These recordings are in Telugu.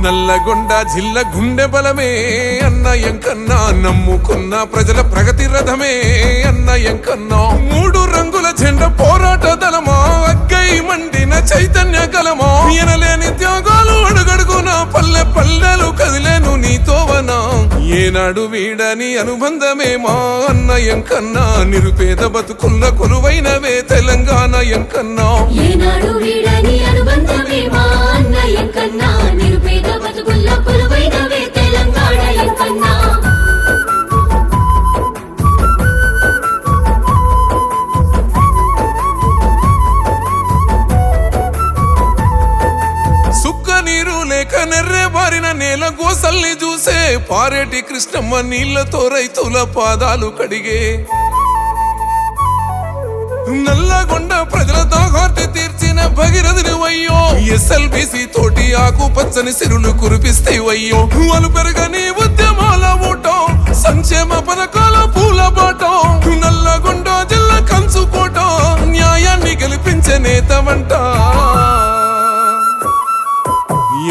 నల్లగొండ జిల్లా గుండె బలమే అన్నయం కన్నా, నమ్ముకున్న ప్రజల ప్రగతి రథమే అన్నయం కన్నా. మూడు రంగుల జెండా పోరాట దళమా, అగ్గై మండిన చైతన్య కలమా. ఎనలేని త్యాగాలు అడుగడుగున పల్లె పల్లెలు కదిలేను నీతోవనా. ఏనాడు వీడని అనుబంధమే మా అన్నయం కన్నా, నిరుపేద బతుకుల్ల కొలువైనవే తెలంగాణ ఎంకన్నా. ఏనాడు వీడని అనుబంధమే మా అన్నయం కన్నా, నిరుపేద బతుకుల్ల కొలువైనవే తెలంగాణ ఎంకన్నా. సుక్క నీరు లేక నెర్రే బారిన నేల గోసల్ని చూసే పారేటి కృష్ణమ్మ నీళ్లతో రైతుల పాదాలు కడిగే. నల్లగొండ ప్రజల దాహార్తి తీర్చిన భగీరథుని వయ్యో. ఎస్ఎల్బిసి తోటి ఆకు పచ్చని సిరులు కురిపిస్తే వయ్యో. అలు పెరగని ఉద్యమాల ఊటం, సంక్షేమ పథకాల పూల బాటం. నల్లగొండ జిల్లా కంచుకోట, న్యాయాన్ని గెలిపించే నేత వంట.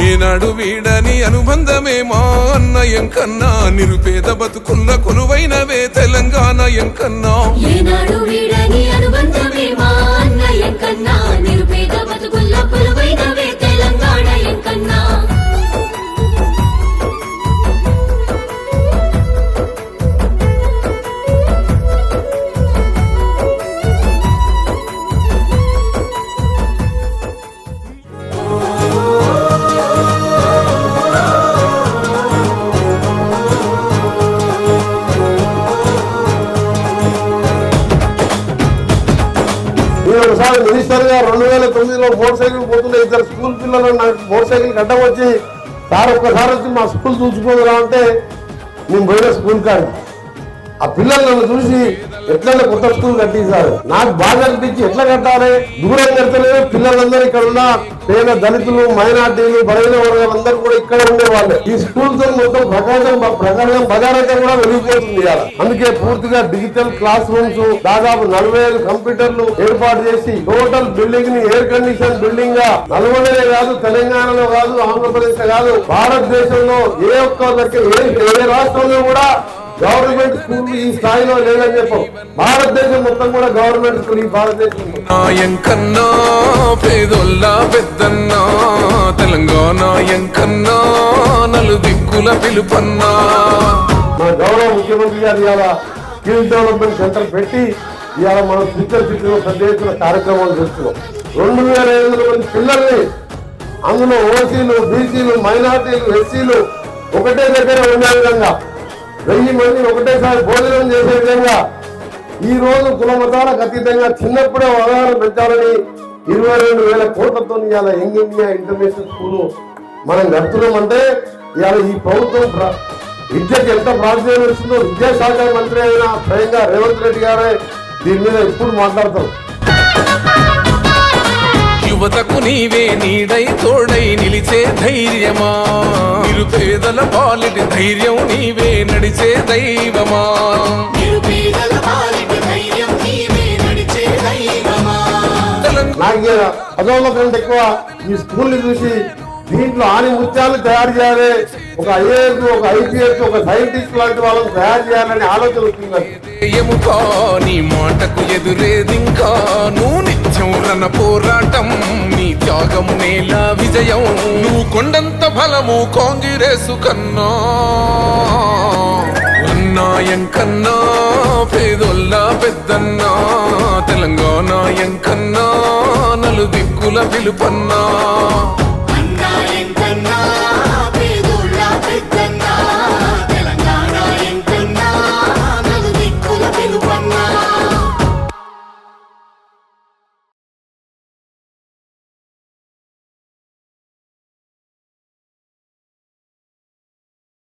ఏనాడు వీడని అనుబంధమే మా అన్నయం కన్నా, నిరుపేద బతుకుల్ల కొలువైనవే తెలంగాణ ఎంకన్నా. ఏనాడు వీడని అనుబంధమే మా అన్నయం కన్నా, నిరుపేద బతుకుల్ల కొలువైనవే తెలంగాణ ఎంకన్నా. ఒకసారి మినిస్టర్ గా 2009లో మోటార్ సైకిల్ పోతున్న ఇద్దరు స్కూల్ పిల్లలు నాకు మోటార్ సైకిల్ గడ్డం వచ్చి, సార్ ఒక్కసారి వచ్చి మా స్కూల్ చూసుకోదురా అంటే నేను పోయిన స్కూల్ కాదు. ఆ పిల్లలు నన్ను చూసి ఎట్లన్నా కొత్త స్కూల్ కట్టించారు. నాకు బాగా అనిపించి ఎట్లా కట్టాలి, దూరం కడతలేదు. పిల్లలందరూ ఇక్కడ ఉన్న పేద దళితులు, మైనార్టీలు, బలైన వర్గాలందరూ కూడా ఇక్కడ ఉండేవాళ్ళు. ఈ స్కూల్ తో మొత్తం ప్రకాశం బజారైతే కూడా వెలిగిపోతుంది. అందుకే పూర్తిగా డిజిటల్ క్లాస్ రూమ్స్, దాదాపు 45 కంప్యూటర్లు ఏర్పాటు చేసి టోటల్ బిల్డింగ్ ని ఎయిర్ కండిషన్ బిల్డింగ్ గా నల్గొండనే కాదు, తెలంగాణలో కాదు, ఆంధ్రప్రదేశ్ కాదు, భారతదేశంలో ఏ రాష్ట్రంలో కూడా గవర్నమెంట్ స్కూల్ ఈ స్థాయిలో లేదని చెప్పం. భారతదేశం మొత్తం కూడా గవర్నమెంట్ స్కూల్ ఈ భారతదేశంలో. ఎంకన్నా పేదోళ్ళ పెద్దన్నా, తెలంగాణ ఎంకన్నా నలు దిక్కుల పిలుపన్నా. మన గౌరవ ముఖ్యమంత్రి గారు ఇవాళ స్కిల్ డెవలప్మెంట్ సెంటర్ పెట్టి ఇవాళ మనం ఫ్యూచర్ సిటీలో పెద్ద ఎత్తున కార్యక్రమాలు చేస్తున్నాం. 2500 మంది పిల్లల్ని, అందులో ఓసీలు, బీసీలు, మైనార్టీలు, ఎస్సీలు ఒకటే దగ్గర ఉండే విధంగా 1000 మంది ఒకటేసారి భోజనం చేసే విధంగా ఈ రోజు కుల మతాలకు అతీతంగా చిన్నప్పుడే అవగాహన పెంచాలని 22,000 కోట్లతో ఇవాళ యంగ్ ఇండియా ఇంటర్నేషనల్ స్కూల్ మనం నడుపుతున్నామంటే ఇవాళ ఈ ప్రభుత్వం విద్యకు ఎంత ప్రాధాన్యం ఇస్తుందో విద్యాశాఖ మంత్రి అయిన స్వయంగా రేవంత్ రెడ్డి గారే దీని మీద ఎప్పుడు మాట్లాడతాం. యువతకు నీవే నీడై తోడై నిలిచే ధైర్యమా, నిరుపేదల పాలిటి ధైర్యం నీవే నడిచే దైవమా. నాకు పదవుల కంటే ఎక్కువ ఈ స్కూల్ ని చూసి దీంట్లో ఆని ముత్యాలు తయారు చేయాలి, ఒక ఐఏఎస్, ఒక ఐపీఎస్, ఒక సైంటిస్ట్ లాంటి వాళ్ళని తయారు చేయాలని ఆలోచన వస్తుంది. నీ మాటకు ఎదురేదింకా నువ్వు నిత్యం రణ పోరాటం, నీ త్యాగం నేల విజయం. నువ్వు కొండంత బలము కాంగ్రెసు కన్నా, అన్నాయం కన్నా పేదోళ్ళ పెద్దన్నా, తెలంగాణ ఎంకన్నా నలు దిక్కుల పిలుపన్నా.